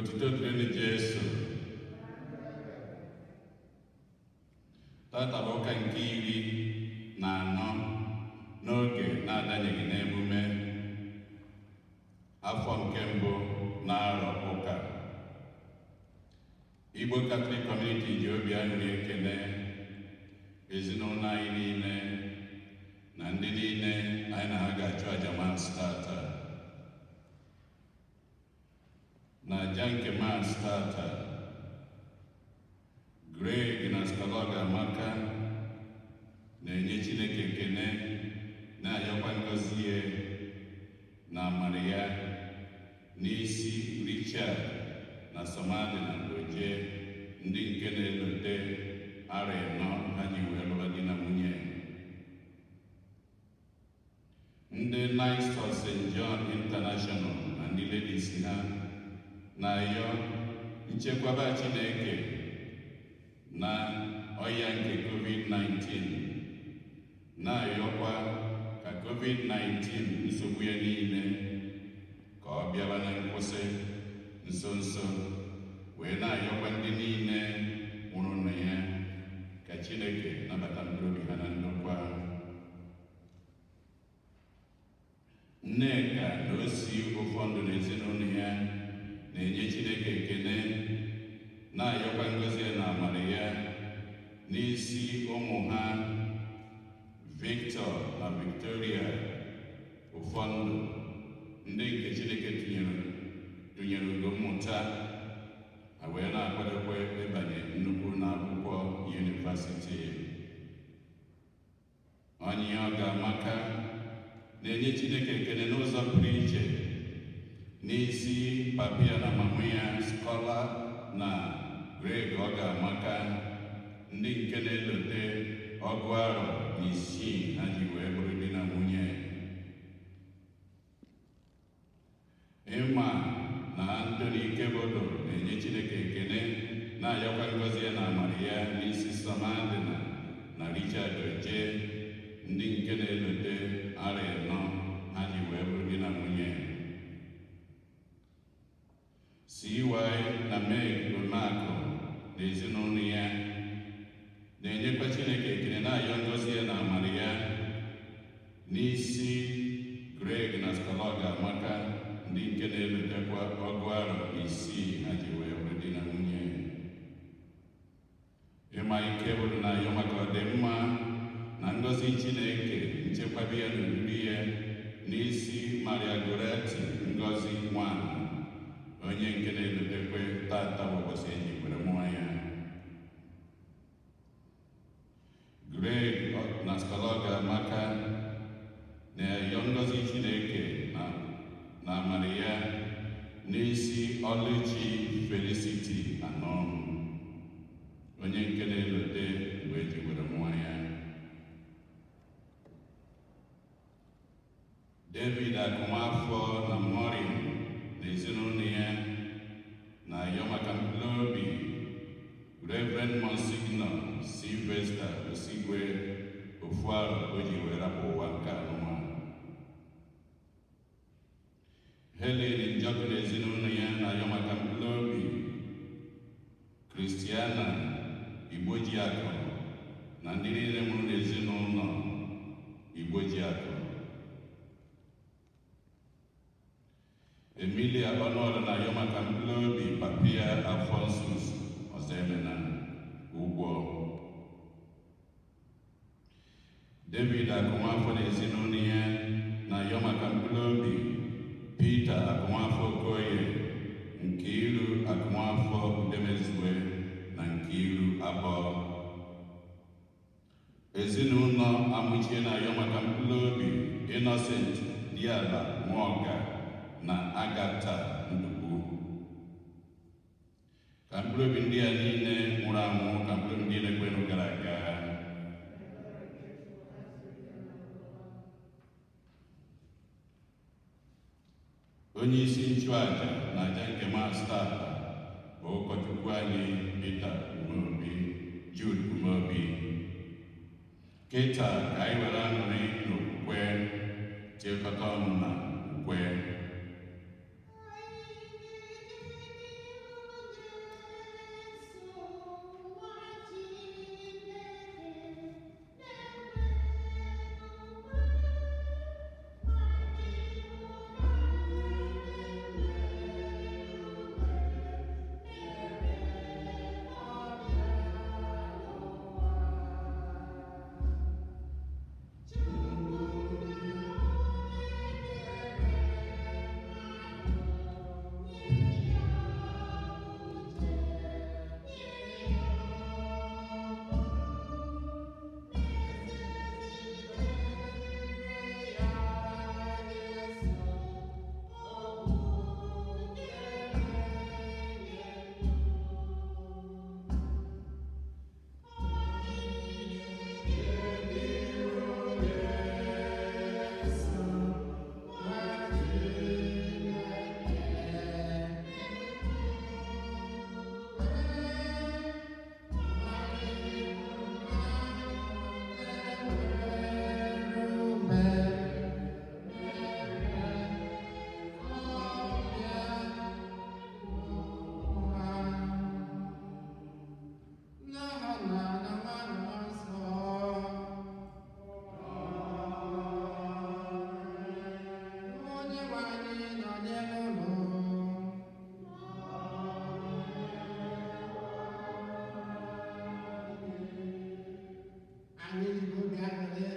Otuto dịrị Jesu. Tata bụ ụka nke 14 n'oge na-adanyeghị n'emume afọ nke mbụ na-arọ ụka. Igbo Catholic Community ji obi aṅụrị ekele ezinụlọ anyị niile na ndị niile anyị na ha ga-achụ aja Mass tata. Na aja nke Mass tata, Greg na Scalog Amaka na-enye Chineke ekele, na-ayọkwa ngọzi ya na amara ya n'isi Richard na Somali na Oje, ndị nke na-elote arọ 4 ha ji wee lụọ di na nwunye. Ndị Knights of St. John International na ndị ladies ha na-ayọ nchekwaba Chineke na ọya nke COVID-19, na-ayọkwa ka COVID-19 nsogbu ya niile ka ọ bịaba na nkwụsị nso nso, wee na-ayọkwa ndị niile nwụrụ na ya ka Chineke nabata mkpụrụ obi ha na ndokwa. Nneka na osi ụfọdụ n'ezinụlọ ya na-enye Chineke ekele, na-ayọkwa ngọzi na amara ya n'isi ụmụ ha Victor na Victoria ụfọdụ, ndị nke Chineke tụnyere ugo mmụta, ha wee na-akwadokwa ịbanye nnukwu n'akwụkwọ yunivasiti. Onye ọ ga-amaka na-enye Chineke ekele n'ụzọ pụrụ iche n'isi papia na mama ya Skola na Greg ọ ga-amaka, ndị nke na-elote ọgụ arọ na 6 ha ji wee bụrụ di na nwunye. Ịma na Anthony Ikebodo na-enye Chineke ekele, na-ayọkwa ngọzi ya na amara ya n'isi Somali na Richard Oje, ndị nke na-elote arọ 4 ha ji wee bụrụ di na nwunye. CY na Meg Omakụ na ezinụlọ ya na-enyekwa Chineke ekele, na-ayọ ngọzi ya na amara ya n'isi Greg na Scalog Amaka, ndị nke na-elotekwa ọgụ arọ 6 ha ji wee bụrụ di na nwunye. Ịma ike bụrụ na ayọ maka ọdịmma na ngọzi Chineke, nchekwaba ya na oriri ya n'isi Maria Goretti Ngozi nwanyị, onye nke na-elotekwe tata ụbọchị eji kwere mụọ ya. Greg na Scalog Amaka na-ayọ ngọzi Chineke na amara ya n'isi Oluchi Felicity Anọm, onye nke na-elote mgbe eji kwere mụọ ya. David Akụnwafọ na Morin na ezinụlọ ya na-ayọ maka mkpụrụ obi Reverend Monsignor Sylvester Osigwe ofu arọ o ji wee rapụ ụwa nke anụma. Helen Njọkụ na ezinụlọ ya na-ayọ maka mkpụrụ obi Christiana Igbojiakụ na ndị niile nwụrụ n'ezinụlọ Igbojiakụ. Emilia Ọnụọrụ na-ayọ maka mkpụrụ obi Papia Alphonsus Ọzọemena Ugwo. David Akụnwafọ na ezinụlọ ya na-ayọ maka mkpụrụ obi Peter Akụnwafọ Okoye, Nkiru Akụnwafọ Udemezue na Nkiru Abọ. Ezinụlọ Amụchie na-ayọ maka mkpụrụ obi Innocent Diala Nwaọga na Agata Ndukwu. Ka mkpụrụ obi ndị a niile nwụrụ anwụ, ka mkpụrụ ndị na-ekwenụ gara aga. Onye isi nchụaja na aja nke Mass tata bụ ụkọchukwu anyị Peter Umeobi, Jude Umeobi. Kịta ka anyị were aṅụrị n'okwukwe chịkọta ọnụ na ukwe.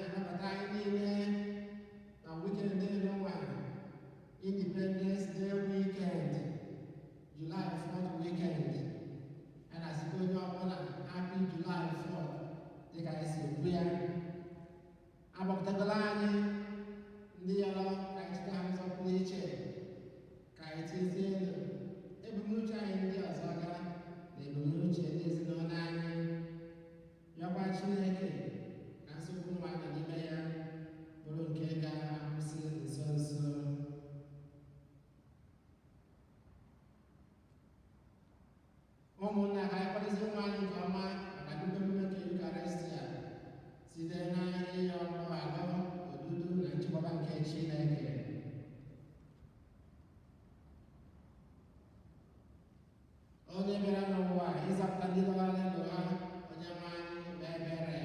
anabata anyị niile na weekend n'ụwa Independence Day weekend, July 4th weekend. A na-asịkwa onye ọbụla happy July 4th dịka anyị si ekwu ya. Agbapụtagola anyị ndị yọrọ ka anyị cheta ha ụzọ pụrụ iche ka anyị tezie elu ebumnuche anyị ndị ọzọ gara na ebumnuche ndị ezinụlọ anyị. Yọkwa Chineke na nsogbu ụwa nọ n'ime ya bụrụ nke ga-akwụsị nso nso. Ụmụnna ka anyị kwadezi nwa anyị nke ọma maka nnukwu emume nke Eucharistia site na ịyọ mgbaghara, odudu na nchekwaba nke Chineke. Onye bịara n'ụwa ịzapụta ndị dọwara ndụ ha, onye nwe anyị mee ebere.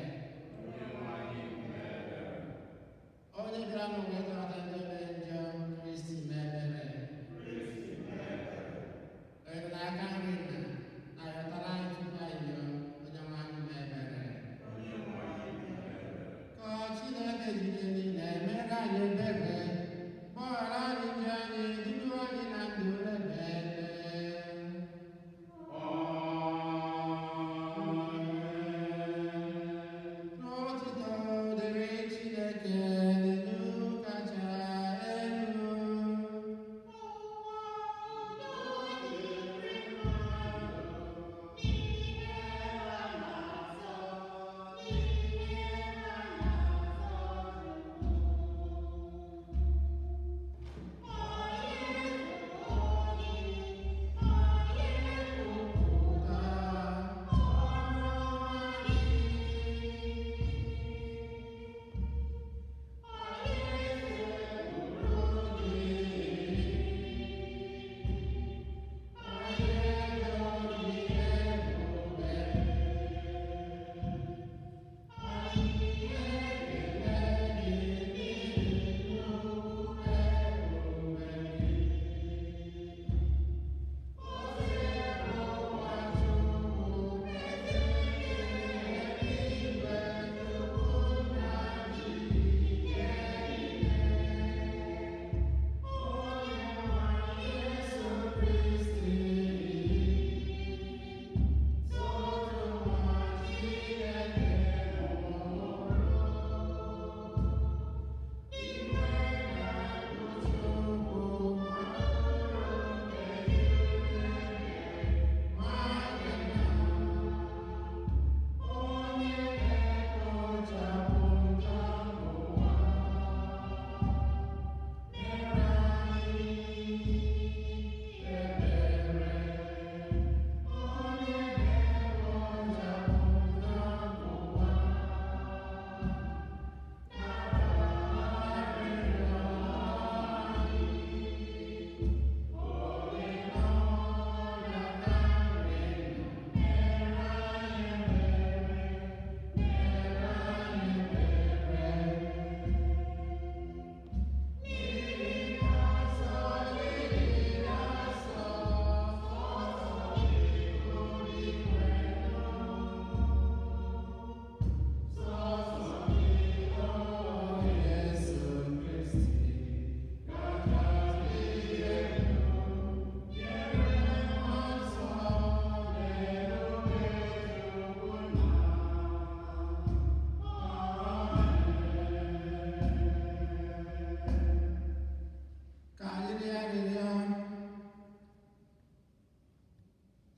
Onye bịara n'ụwa ịzapụta ndị mere njọ, Kristi mee ebere. Onye dị n'aka nri na ayọtara anyị tupu anyị yọọ, onye nwe anyị mee ebere. Ka Chineke jide niile emere anyị ebere, gbaghara anyị njọ anyị, dudu anyị na ndụ ebere.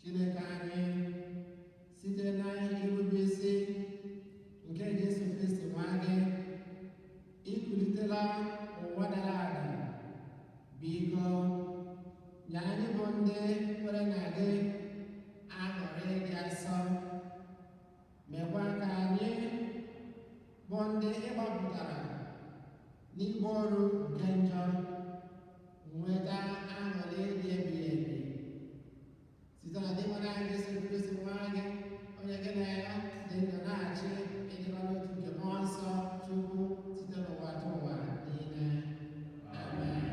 Chineke anyị site na irube isi nke Jesu Kristi nwa gị, ikulitela ụwa dara ada. Biko nye anyị bụ ndị kwere na gị aṅụrị dị asọ, mekwa ka anyị bụ ndị ịgbapụtara n'igbe ọrụ nke njọ nweta aṅụrị dị ebighị ebi site na dị nwere anyị Jesu Kristi nwa gị, onye gị na ya dị ndụ na-achị ịdịba n'otu nke mmụọ nsọ Chukwu site n'ụwa ta ụwa niile. Amen.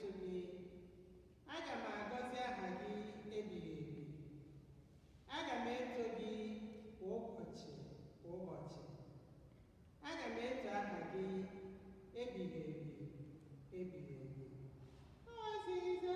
eto gị, aga m agọzi aha gị ebighị ebi. Aga m eto gị kwa ụbọchị kwa ụbọchị. Aga m eto aha gị ebighị ebi ebighị ebi. Ọzịza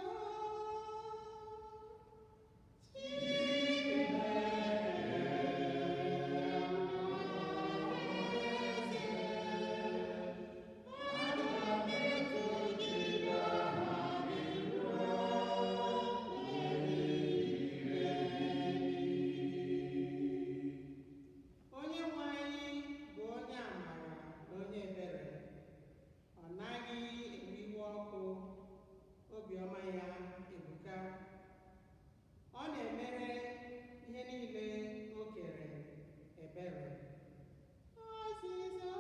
obiọma ya ebuka. Ọ na-emere ihe niile o kere ebere. Ọzịza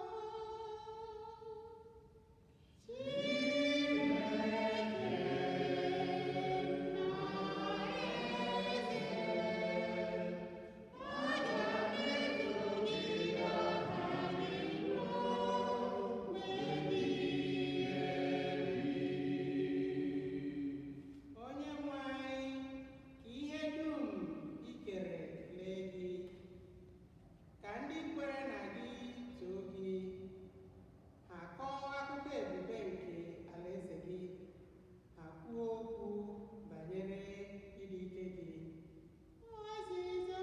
ka ndị kwere na gị too gị, ha kọọ akụkọ ebube nke alaeze gị, ha kwuo okwu banyere ịdị ike gị. Ọzịza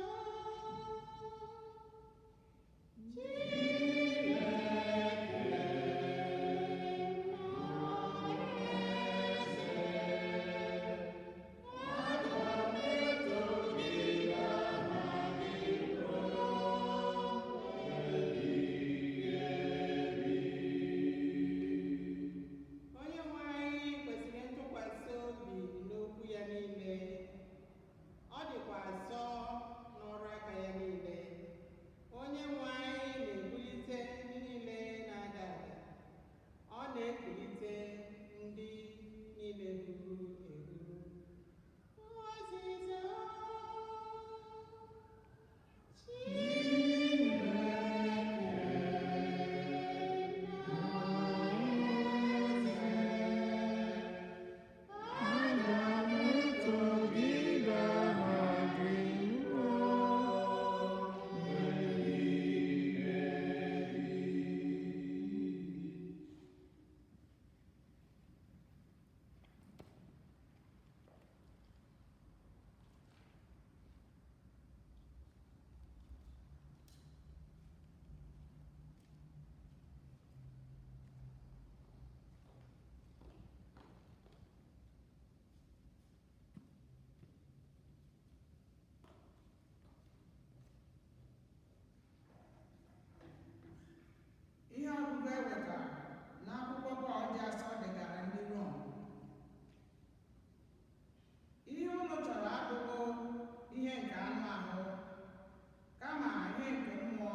ọ dịkwa asọ n'ọrụ aka ya niile. Onye nwe anyị na-ebulite ndị niile na-ada ada. Ọ na-ekulite ndị niile huru ehuru. Ọzịza ihe ọgụgụ ewetara n'akwụkwọ Pọl dị asọ degara ndị Rom. Ihe unu chọrọ abụghị ihe nke anụ ahụ, kama ihe nke mmụọ,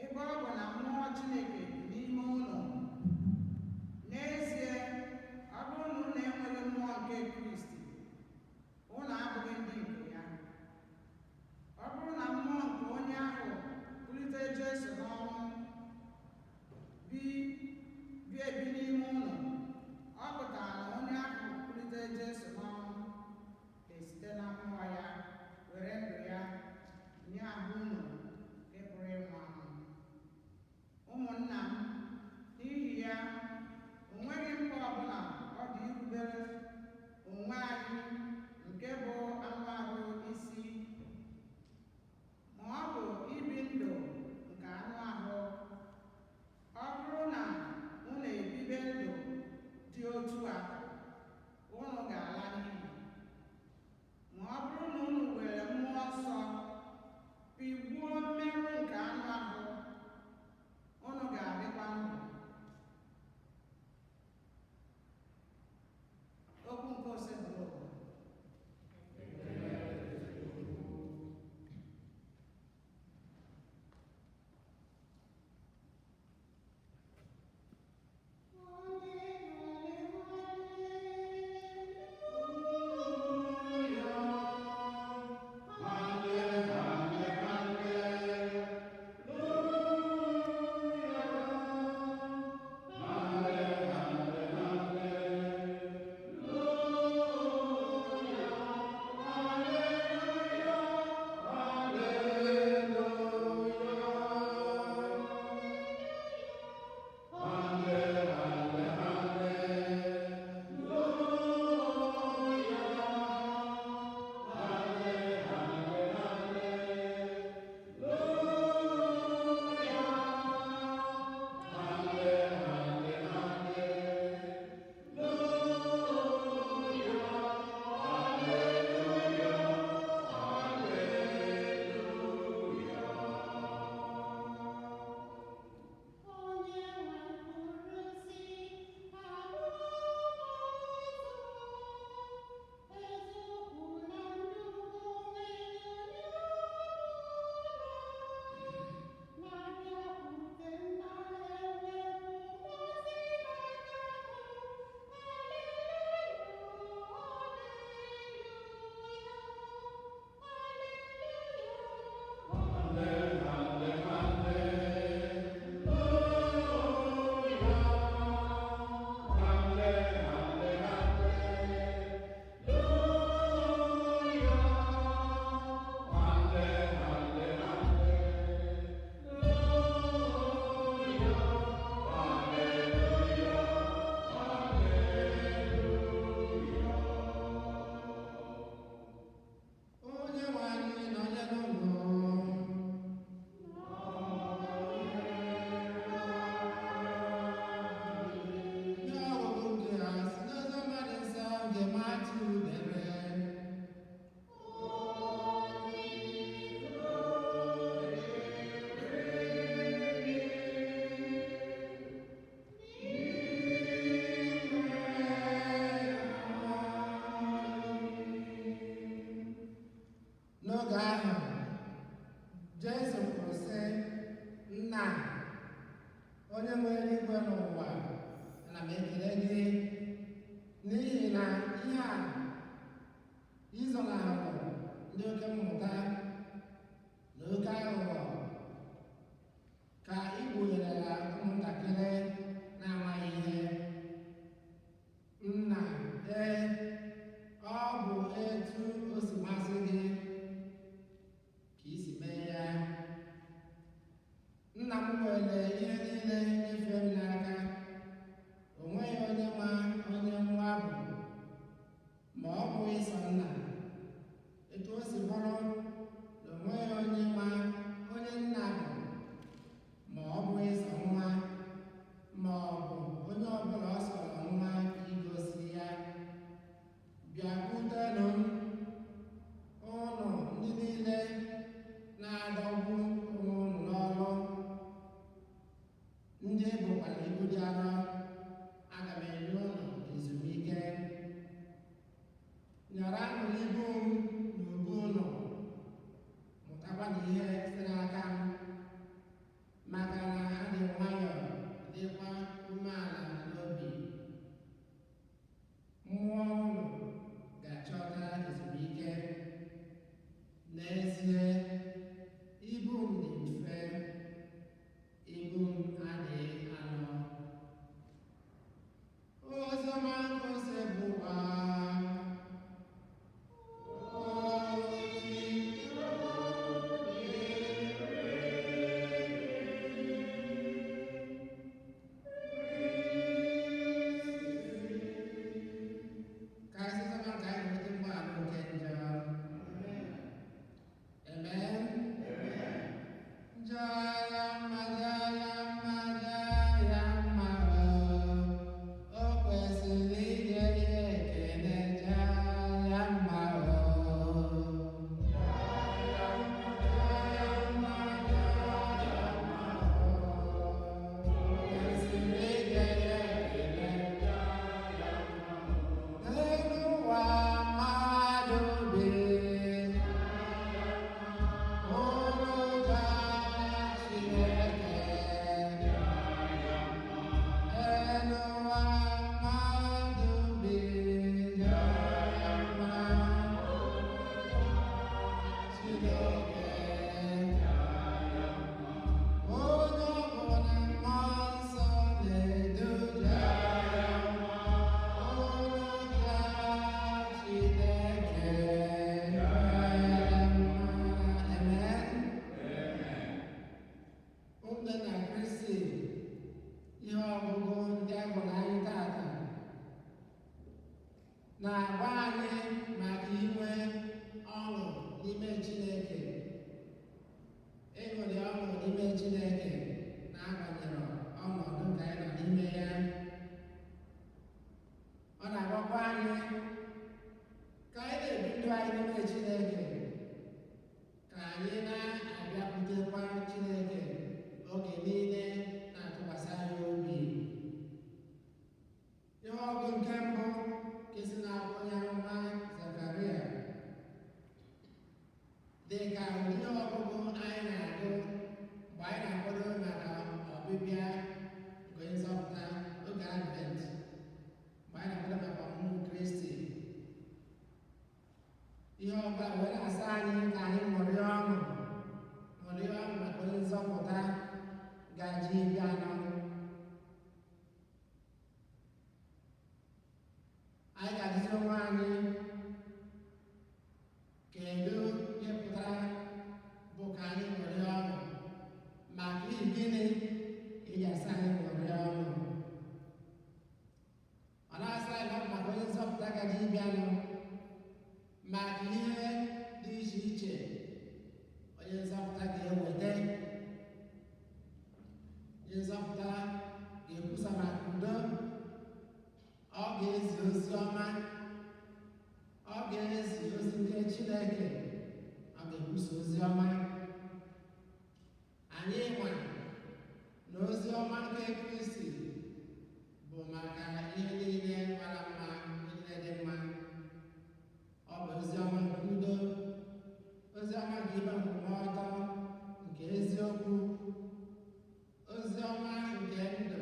ebe ọ bụ na mmụọ Chineke dị n'ime unu. N'ezie, ọ bụrụ na unu enweghị mmụọ nke Kristi, unu abụghị ndị nke ya. Ọ bụrụ na mmụọ nke onye ahụ bulite Jesu n'ọnwụ bi ebi n'ime unu, ọ pụtara na onye ahụ bulite Jesu n'ọnwụ esite na mmụọ ya were ndụ ya nye ahụ unu nke pụrụ ịnwụ anwụ. Ụmụnna m, n'ihi ya, o nweghị mkpa ọbụla ọ dị irubere onwe anyị nke bụ anụ ahụ isi, ma ọ bụ ibi ndụ nke anụ ahụ. Ọ bụrụ na unu ebibe ndụ dị otu a, unu ga-ala n'iyi. Ma ọ bụrụ na unu were mmụọ nsọ pịgbuo mmerụ nke anụ ahụ, unu ga-adịkwa ndụ. Okwu nke ose bụrụ eluigwe n'ụwa, ana m ekele gị n'ihi na ihe a izonahụrụ ndị oke mmụta na oke aghụghọ ka ị kpugherela ụmụntakịrị na-amaghị ihe. Nna, ọ bụ etu o si masị gị ka i si mee ya. Nna m nwere ihe niile nyefee m n'aka. O nweghị onye ma onye nwa bụ ma ọ bụghị sọ nna. Etu o si bụrụ na o nweghị onye ma onye nna bụ ma ọ bụghị sọ nwa, ma ọ bụ onye ọbụla ọ sọrọ nwa igosi ya. Bịakwutenụ m, ụnụ ndị niile na-adọgbu onwe unu n'ọrụ, ndị bụkwara ibu dị arọ, aga m enye unu ezumike. Nyaranụ ibu m n'ubu unu, mụtakwanụ ihe site n'aka m, maka na adị m nwayọọ dịkwa umeala n'obi. Mmụọ unu ga-achọta ezumike. N'ezie, ibu m dị mfe, ibu m adịghị arọ. Oziọma nke ose bụkwa na-agba anyị maka inwe ọṅụ n'ime Chineke. Ịṅụrị ọṅụ n'ime Chineke na-abanyere ọnọdụ nke anyị nọ n'ime ya. Ọ na-agwakwa anyị ka anyị na-ebi ndụ anyị n'ime Chineke, ka anyị na-abịakwutekwa Chineke oge niile na-atụkwasị anyị obi. Ihe ọgụ nke mbụ nke si n'akwụkwọ onye amụma Zekaraya dị ka ụdị ọgụgụ anyị na-agụ mgbe anyị na-akwado maka ọbịbịa nke nzọpụta oge Advent, mgbe anyị na-akwado maka ọmụmụ Kristi. Ihe ọbụla wee na-asa anyị ka anyị ṅụrịa ọṅụ maka onye nzọpụta gaji bịa n'ọnụ. Anyị ga-ajụzi onwe anyị, kedu ihe pụtara bụ ka anyị ṅụrịa ọṅụ, maka ihe gịnị eji asa anyị ṅụrịa ọṅụ? Ọ na-asa anyị maka onye nzọpụta gaji bịanụ, maka ihe dị iche iche onye nzọpụta ga-eweta. Onye nzọpụta ga-ekwusa maka udo, ọ ga-ezi ozi ọma, ọ ga-ezi ozi nke Chineke, ọ ga-ekwusa ozi ọma. Anyị nwa na ozi ọma nke Kristi bụ maka ihe niile mara mma, ihe dị mma. Ọ bụ ozi ọma nke udo, ozi ọma nke ime nkwụmọtọ, nke eziokwu, ozi ọma nke ndụ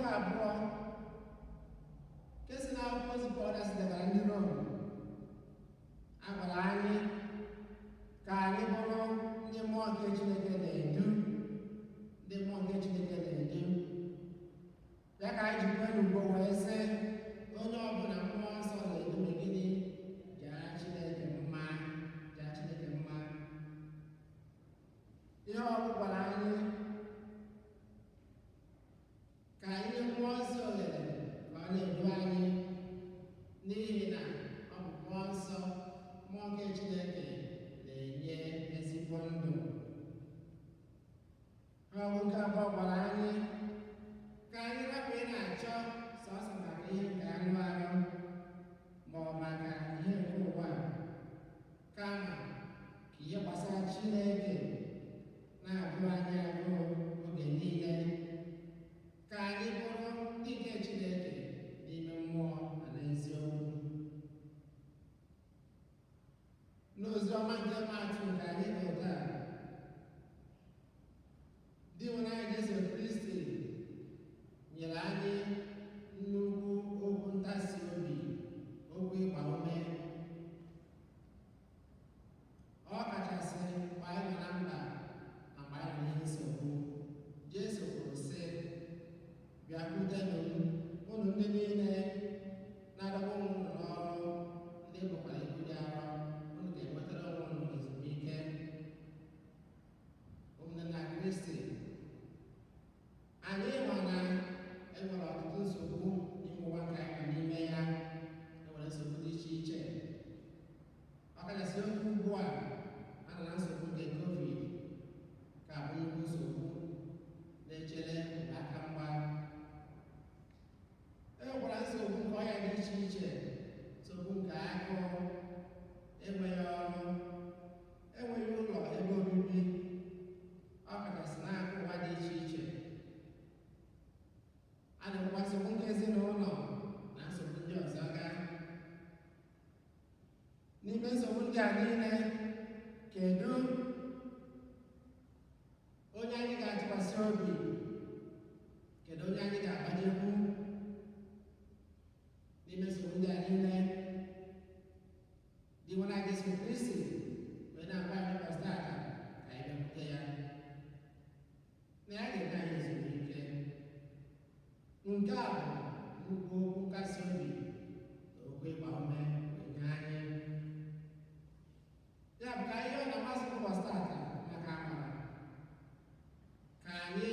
nke abụọ nke si n'akwụkwọ ozi Pọl degara ndị Rom a gwara anyị ka anyị bụrụ ndị mmụọ nke Chineke na-edu, ndị mmụọ nke Chineke na-edu. Ya ka anyị jikwa n'ugbo wee sị onye ọbụla mmụọ nsọ na-edu megide jaa Chineke mma, jaa Chineke mma. Ihe ọ gwara anyị ka anyị mmụọ nsọ ohere ka ọ na-edu anyị, n'ihi na ọ bụ mmụọ nsọ, mmụọ nke Chineke na-enye ezigbo ndụ. Ọgụ nke abụọ gwara anyị ka anyị rapụ ị na-achọ sọsọ maka ihe nke anụ arụ ma ọ maka ihe nke ụwa, kama ka ihe gbasara Chineke na-agụ anyị agụụ oge niile, ka anyị bụrụ ndị nke Chineke n'ime mmụọ na n'eziokwu. N'ozi ọma nke Maatụ nke anyị bụ taa, dị nwere anyị Jesu Kristi nyere anyị nnukwu okwu ntasi obi, okwu ịgba ume. Ọ kachasị mgbe anyị nọ na mba na mgbe anyị nọ n'ihe nsogbu. Jesu kwuru sị, bịakwutenụ m unu ndị niile na-adọgbu onwe unu n'ọrụ, ndị bụkwara ibu dị arọ, unu ga-enwetara onwe unu ezumike. Ụmụnne na Kristi, anyị ma na enwere ọtụtụ nsogbu n'ime ụwa nke anyị nọ n'ime ya. Enwere nsogbu dị iche iche, ọkachasị oge ugbu a nọ na nsogbu nke COVID ka bụ nnukwu nsogbu na-echere aka mgba. Enwekwara nsogbu nke ọrịa dị iche iche, nsogbu nke agụụ, enweghị ọrụ, enweghị ụlọ ebe obibi, ọkachasị n'akụ ụwa dị iche iche. A na-enwekwa nsogbu nke ezinụlọ na nsogbu ndị ọzọ ga. N'ime nsogbu ndị a niile, kedu onye anyị ga-atụkwasị obi? Kedu onye anyị ga-agbanyekwu? N'ime nsogbu ndị a niile, dị nwana Jesu Kristi wee na-agba anyị ụbọchị taata ka anyị bịakwute ya, na ya ga-enye anyị ezumike. Nke a bụ nnukwu okwu nkasi obi na okwu ịgba ume nye anyị. Ya bụ ka ihe ọ na-amasị ụbọchị taata maka amara, ka anyị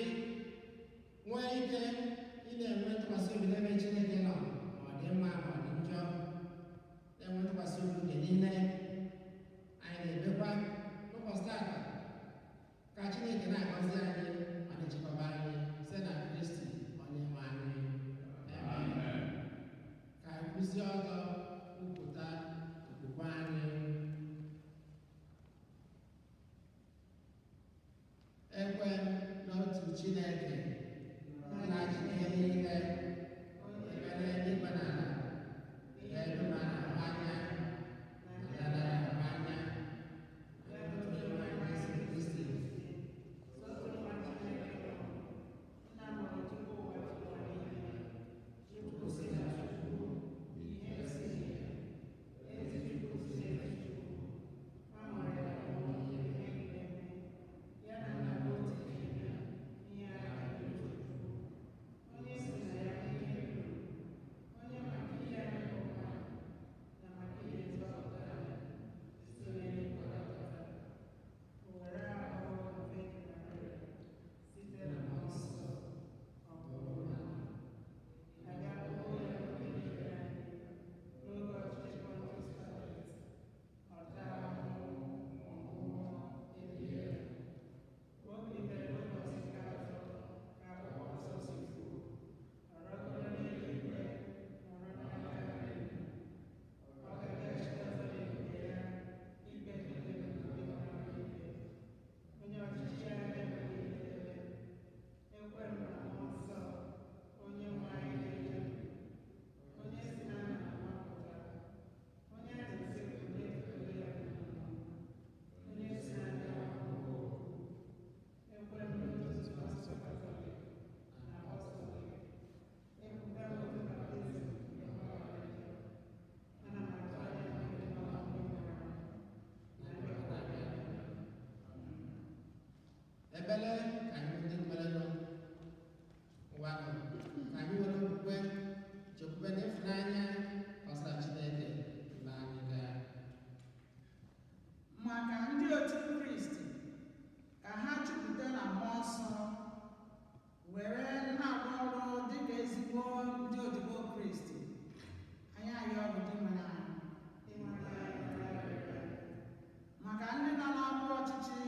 nwee ike ị na-enwe ntụkwasị obi n'ebe Chineke nọ, ma ọ dị mma ma ọ dị njọ, na-enwe ntụkwasị obi oge niile. Anyị na-ebekwa n'ụbọchị taata ka Chineke na-agọzi anyị ma na-echekwaba anyị site na Kristi onye nwe anyị. Amen. Ka anyị kwụsie ọtọ kwupụta okwukwe anyị. Ekwe n'otu Chineke na Chineke niile, ebe n'eluigwe na ala, elu ma na anya na ala na anya, otu onye nwe anyị Jesu Kristi, Chukwu si na Chukwu, ihe si ekpere ka anyị ndị mmerenụ ụwa nọ ka anyị nwere okwukwe chekwube na ịfụnanya gbasara Chineke mgbe anyị gaa. Maka ndị otu Kristi ka ha jupụta na mmụọ nsọ were na-arụ ọrụ dịka ezigbo ndị odibo Kristi. Anyị ayọ ọrụ dị nwere anyị. Maka ndị nọ n'ọkwa ọchịchị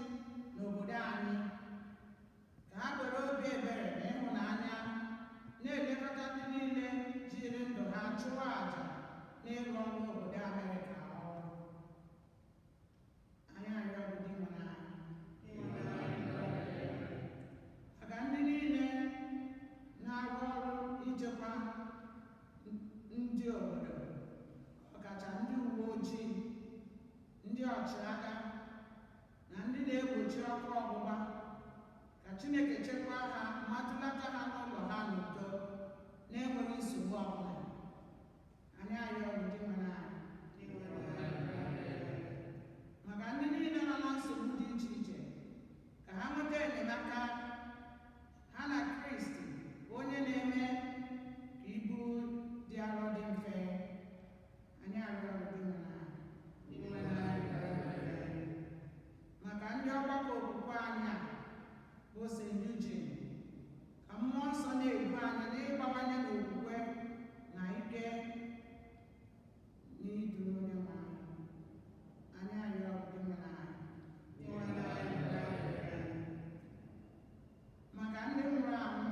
n'obodo anyị ka ha were obi ebere na ịhụnanya na-elekọta ndị niile jiri ndụ ha chụọ àjà n'ịrụ ọrụ obodo Amerịka ọrụ. Anyị ayọ ọrụ dị nwere anyị. Maka ndị niile na-arụ ọrụ ichekwa ndị obodo, ọkacha ndị uwe ojii, ndị ọchịagha na ndị na-egbochi ọkụ ọgbụgba, ka Chineke chekwaa ha ma tụlata ha n'ụlọ ha n'udo na-enweghị nsogbu ọbụla. Anyị ayọ ọrụ dị nwere anyị. Maka ndị niile nọ na nsogbu dị iche iche ka ha nweta enyemaka ha na Kristi onye na-eme ka ibu dị arọ dị mfe. Anyị arịọ ọrụ dị nwere anyị. Maka ndị ọgbakọ okwukwe anyị a bụ St. Eugene, ka mmụọ nsọ na-edu anyị n'ịgbawanye n'okwukwe na ike n'idu onye nwe anyị. Anyị arịọ ọrụ dị nwere anyị. Maka ndị nwụrụ anwụ,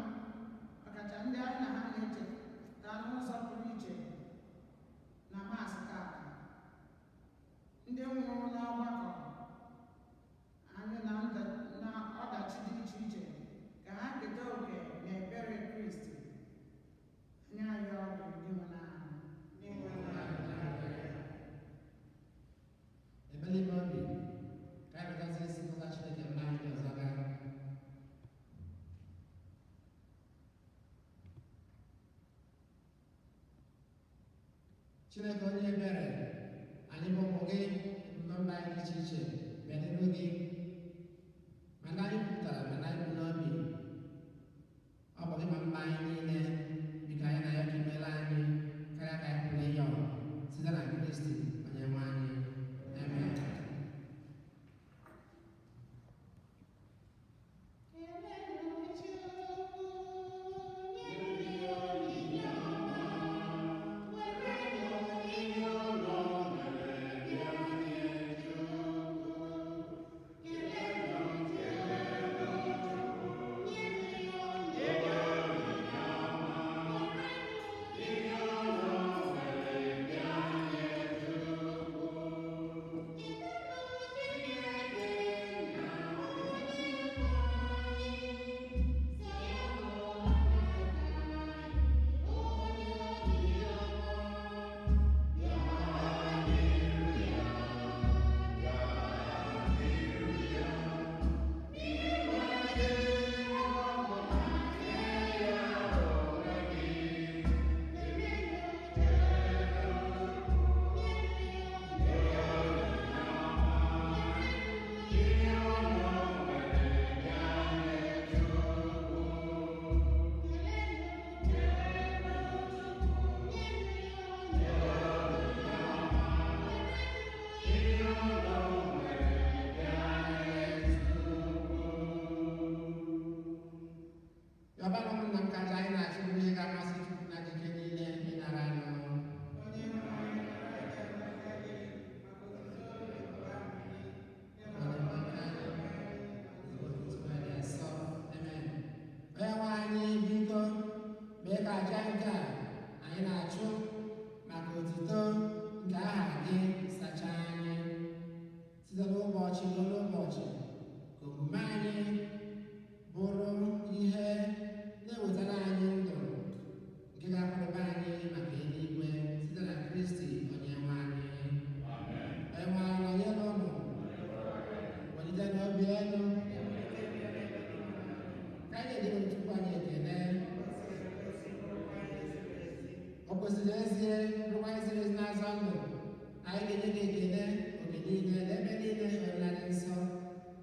ọkacha ndị anyị na ha na-echeta n'ụzọ pụrụ iche na Maasị taata, ndị nwụrụ n'ọgbakọ anyị na ọdachi dị iche iche ka ha keta oke na ebere Kristi. Anyị ayọ ọrụ dị nwere anyị. Ebele ime obi ka anyị gazie isi nkọta Chineke mgbe anyị dị ọzọ gaa. Chineke onye ebere, anyị bụ ụmụ gị nọ mba anyị dị iche iche bịa n'iru gị, mana anyị kwupụtara mana anyị bụ n'obi ọ bụ gị ma mba anyị niile, biko anyị na ya ka imela anyị karịa ka anyị pụrụ ịyọ site na Kristi onye nwe anyị. Amen.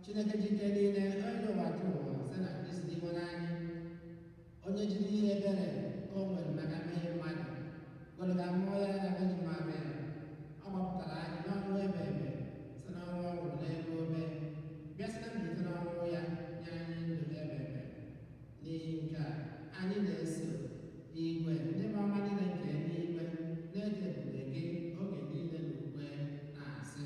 Chineke jike niile onye ụwa keta ụwa site na Kristi iwe n'anyị, onye jiri ihe ebere o nwere maka mmehie mmadụ gụrụga mmụọ ya na Virgin Maria, ọ gbapụtara anyị n'ọnwụ ebe ebe site n'ọnwụ ọ nwụrụ n'elu obe, bịa site na mbilite n'ọnwụ ya nye anyị ndụ ebe ebe. N'ihi nke a, anyị na-eso igwe ndị ọma niile nke eluigwe na-eto ebube gị oge niile n'ukwe na-asị: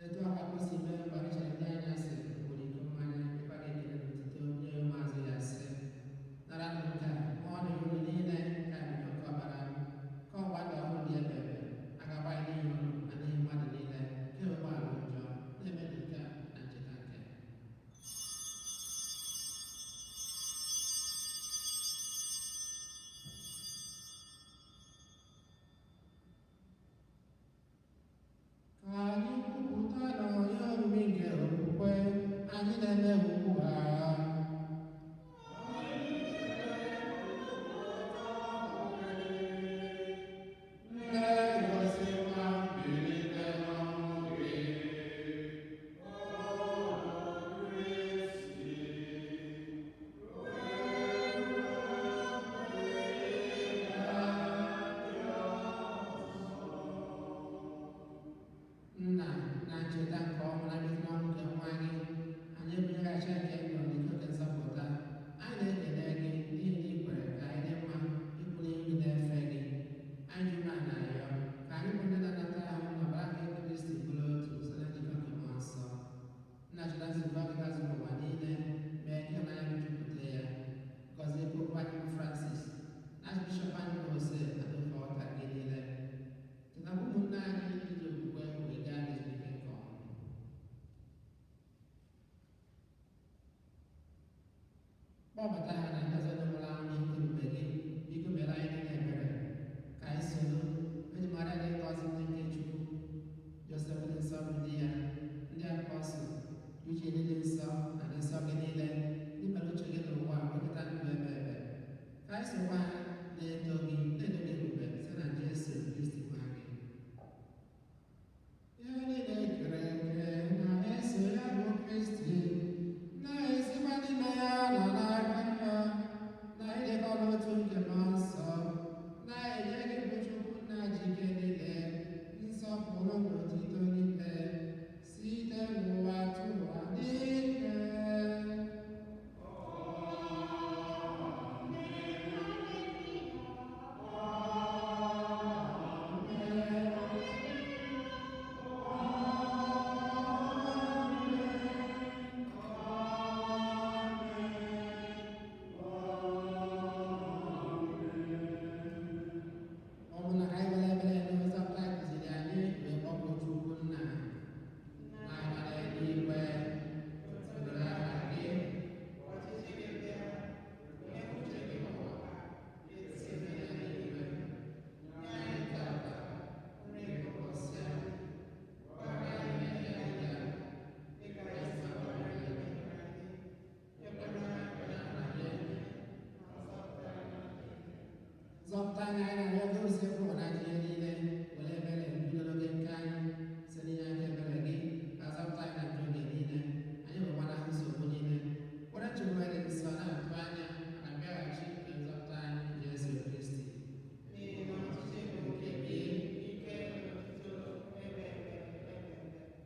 etu akwa si mee mgbarịcha ndị anya si obodo iko mmanya ịkpa gị ekele n'otito nye maazị ya sị: nara m nke a, ọ dị unu niile ka bido nke ọbara m, ka ọgba ndụ ọhụrụ dị ebe ebe agakwaghị n'ihi unu na n'ihi mmadụ niile nke ụgbọala njọ, na-eme nke a na ncheta nke ka anyị kwupụta na onye omimi nke okwukwe anyị na-eme ugbu a. Na-egosikwa mbilite n'ọnwụ gị, Nna, na ncheta nke ọnwụ na mbilite n'ọnwụ nke nwa gị, anyị ebunyegachi nke ndụ n'ike oke nzọpụta. Anyị na-ekele gị n'ihi na i kwere ka anyị dị mma ịpụ n'ihu na-efe gị. Anyị ji ume a na-arịọ ka anyị bụ ndị na-anata ahụ na ọbara nke Kristi bụrụ otu site na njikọ nke mmụọ nsọ. Nna, cheta nzukọ gị gazuru ụwa niile, mee ka ịhụnanya gị jupụta ya. Gọzie Popu anyị bụ Francis na Archbishọp anyị bụ Jose na ndị ọka gị niile. Cheta ụmụnne anyị iji okwukwe wee gaa n'ezumike nke ọnwụ. Kpọbata ha na ndị ọzọ ndị nwụrụ anwụ n'ihi ebube gị, biko mere anyị niile ebere ka anyị soro Virgin Maria dị ngọzi nne nke Chukwu, Josef dị nsọ bụ di ya, ndị apọstụl, Uche dị nsọ na ndị nsọ gị niile, ndị mere uche gị n'ụwa wekọta ndụ ebe ebe. Ka anyị sokwa ha na-eto gị ebube site na Jesu Kristi nwa gị. Ihe niile ekere eke na-eso ya bụ Kristi, na-esikwa n'ime ya nọ n'aka ya. anya anyị na-arịọ gị usekwu na ihe niile were ebere bido n'oge nke anyị site n'inye aka ebere gị azọpụta anyị na njọ oge niile anyị nwekwana nsogbu niile were Chukwu dị nsọ na-atụ anya na mbịaghachi nke nzọpụta anyị Jesu Kristi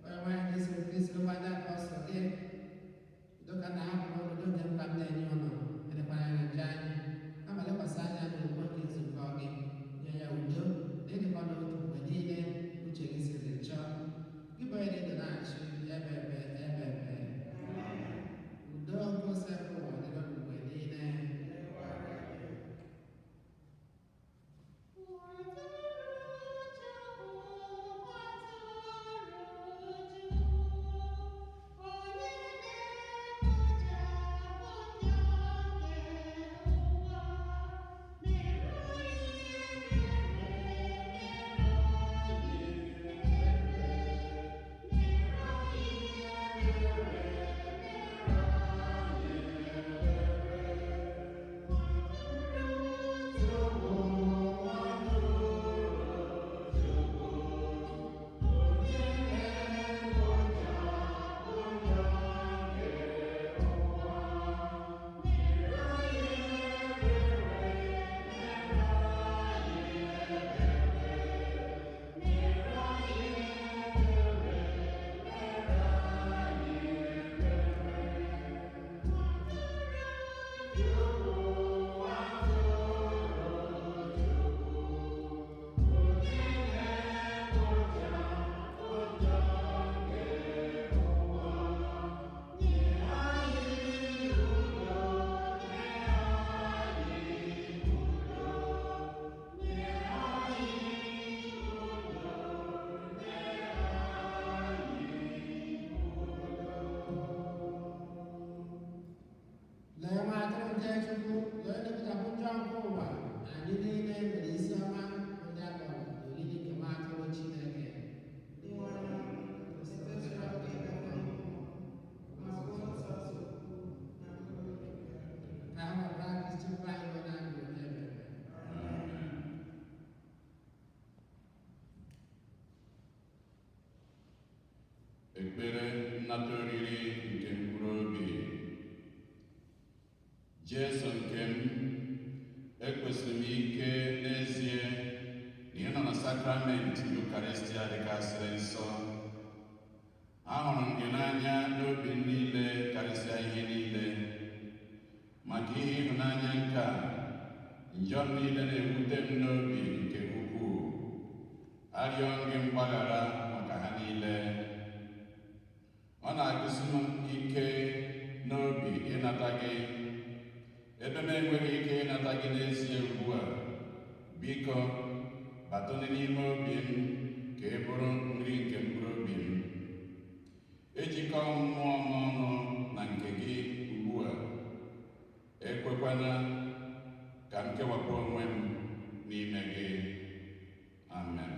onye nwaanyị Jesu Kristi ụgbadị apọstọl gị dịka na ha bụ obodo nke mkpa m na-enye ụlọ edekwara ya na nje anyị kama lekwasị anya n'ugbo nke nzukọ gị nye ya udo na ịdịkọ n'otu mgbe niile uche gị siri chọọ gị bụ onye dị na-achị ebe udo nke osepụ ụwa dịrị mgbe niile. Ekpere nnata oriri nke mkpụrụ obi. Jesu nke m, ekwesịrị m ike n'ezie na ị nọ na sakramenti Eucharistia dịgasịrị nsọ. Ahụrụ m gị n'anya n'obi niile karịsịa ihe niile. Maka ihe ịhụnanya nke a, njọ niile na-ewute m n'obi nke ukwuu. Arịọ gị mgbaghara maka ha niile. Ọ na-agụsi m ike n'obi ịnata gị, ebe m enweghị ike ịnata gị n'ezie ugbu a. Biko, batụnụ n'ime obi m ka ị bụrụ nri nke mkpụrụ obi m. Ejikọ mmụọ m ọnụ na nke gị ugbu a. Ekwekwana ka m kewapụ onwe m n'ime gị. Amen.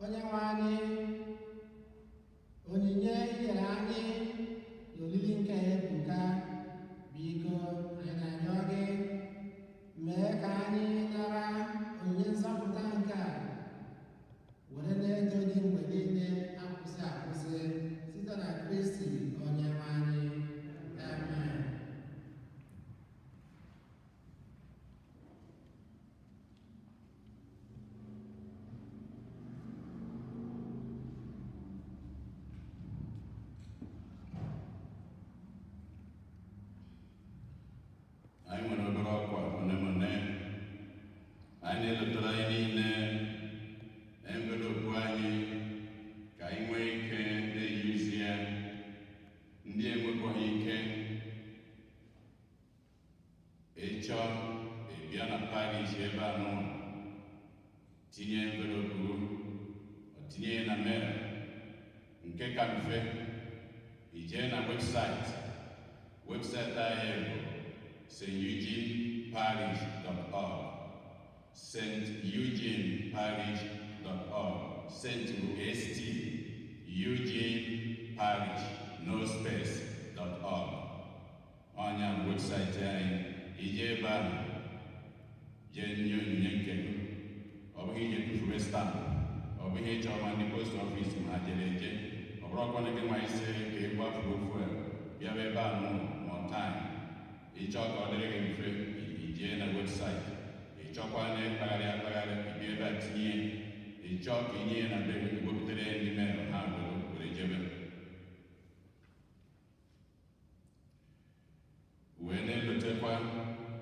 Onyenwe anyị, onyinye i nyere anyị n'olili nke ebuka, biko anyị na-arịọ gị mee ka anyị nara onyinye nzọpụta nke a were na-eto gị mgbe niile akwụsị akwụsị site na Kristi Onyenwe anyị. Amen. Anyị nwere obere ọkwa one anyị na-eletara anyị niile envelopu anyị ka anyị nwee ike na-eyuzi ya. Ndị enwekwaghị ike ịchọ ịbịa na parish ebe anọ tinye envelopu tinye ya na mail. Nke ka mfe ijee na webụsaịtị anyị bụ steugenieparish.org, steugenieparish.org. St bụ St, Eugene Parish, no space.org. Ọnya bụ webụsaịtị anyị. Ije ebe ahụ jee nye onyinye nke gị. Ọ bụghị ije tụfuwe stampụ, ọ bụghị ịchọ ọma ndị post ọfisi ma ha jere eje. Ọ bụrụkwana gị nwa ise ka ị gbafuo fuel bịaba ebe ahụ mọtaim. Ịchọ ka ọ dịrị gị mfe ijee na webụsaịtị. Ịchọkwa na ịkpagharị ibi ebe a tinye. Ịchọ ka inye ya na be gị wepụtara ya n'ime ha were jebe. Wee na-elotekwa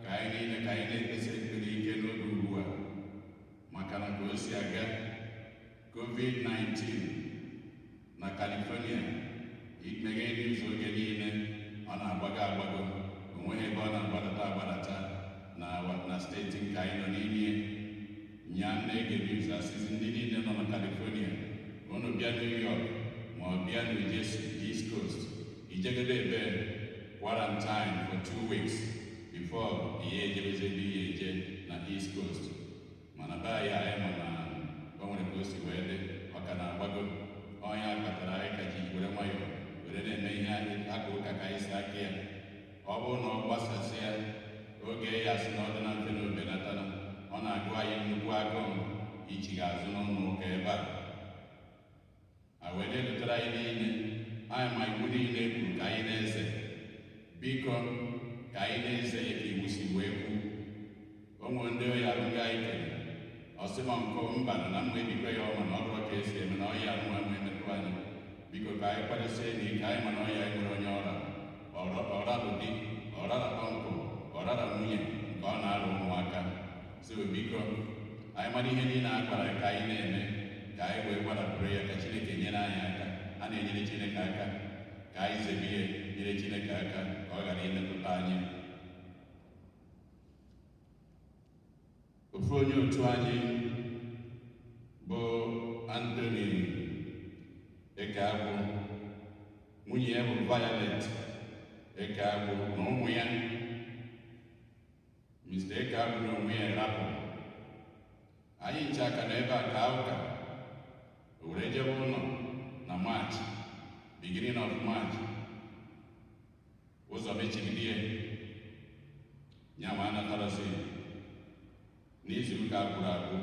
ka anyị niile ka anyị na-ekpesi ekpere ike n'oge ugbu a maka na ka o si aga COVID-19 na California imeghe n'izu oge niile ọ na-agbago onweghị ebe ọ na-agbadata na steeti nke anyị nọ n'ime nya na-ege news asịzi ndị niile nọ na California unu bịa New York ma ọ bịa New Jersey, East Coast, ijegede ebe quarantine for 2 weeks before ihe ejebezi ebe ihe eje na East Coast. Mana be anyị ma na o nwere ka o si wee dị ọ ka na-agbago. Ọnya kpatara anyị ka ji were nwayọọ were na-eme ihe anyị aka ụka ka anyị si aka ya. Ọ bụrụ na ọ gbasasị ya oge ya sị na ọ dị na mfe na obenatana, ọ na-agụ anyị nnukwu agụụ ichi ga-azụ n'ụlọ ụka ebe a wee na-edotere anyị niile anyị ma iwu niile kwuru ka anyị na-eze. Biko ka anyị na-eze ya ka iwu si wee kwu. O nwere ndị oyi arụghị anyị kere ọsịma nkọ mba na mma ebikwa ya ọma na ọ bụrụ ka esi eme na ọya anụnwa ma emetụ anyị. Biko ka anyị kwadosie n'ike anyị ma na ọya anyị nwere onye ọra bụ di, ọrara ọnkụ, ọrara nwunye nke ọ na-alụ ụmụaka. So biko anyị mara ihe niile a gwara ka anyị na-eme ka anyị wee gbarapụrụ ya ka Chineke nyere anyị aka. A na-enyere Chineke aka ka anyị zebe ihe nyere Chineke aka ka ọ ghara imetụta anyị. Ofu onye otu anyị bụ Anthony Ekeagwụ, nwunye ya bụ Violet Ekeagwụ na ụmụ ya. Mr. Ekeagwụ na onwe ya rapụ. Anyị nche aka na ebe a ka ụka were jebe ụlọ na March, beginning of March. Ụzọ mechigide ya ma anatarazi n'izu ụka agwụrụ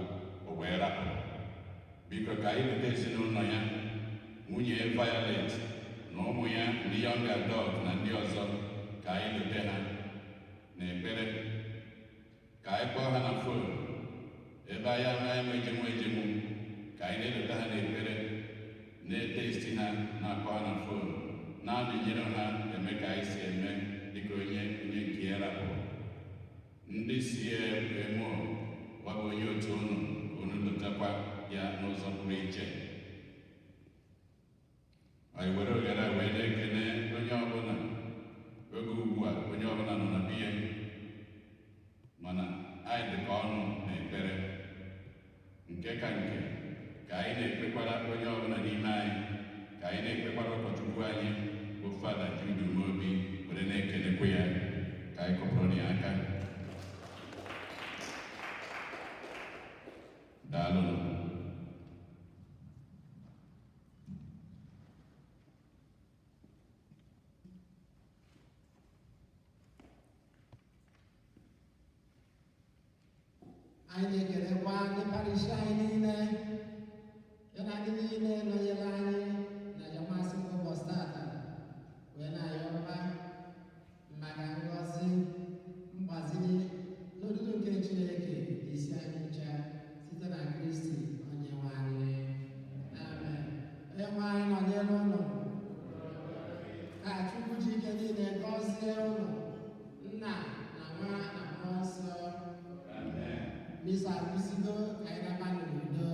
o wee rapụ. Biko ka anyị leta ezinụlọ ya, nwunye Violet na ụmụ ya ndị young adult na ndị ọzọ, ka anyị leta ha na ekpere. Ka anyị kpọọ ha na fon ebe anyị amaghị ejenwu ka anyị na-eleta ha n'ekpere, na-etesti ha, na-akpọ ha na fon, na-anyere ha eme ka anyị si eme dịka onye nke ya rapụrụ. Ndị si eme gbaba onye otu unu lotakwa ya n'ụzọ pụrụ iche. Anyị were ohere wee na-ekene onye ọbụla oge ugbu a, onye ọbụla nọ na biya, mana anyị dịka ọnụ na ekpere nke ka anyị na-ekpekwara onye ọbụla n'ime anyị, ka anyị na-ekpekwara ụkọchukwu anyị bụ Fada Jude Umeobi, were na-ekenekwa ya ka anyị kọpụrụ ya aka. Daalụ. anyị na-ekelekwa ndị parish anyị niile ya na ndị niile nọnyere anyị na jamasị ụbọchị tata wee na-ayọba maka ngọzi mgbaziri n'odudu nke Chineke isi anyị ncha site na Kristi Onyenwe anyị. Amen. Onyenwe anyị nọnyere ụlọ ka Chukwu ji ike niile gọzie ụlọ Nna na Nwa na Mmụọ Nsọ. Misa akwụsịgo ka anyị na-agba n'udo.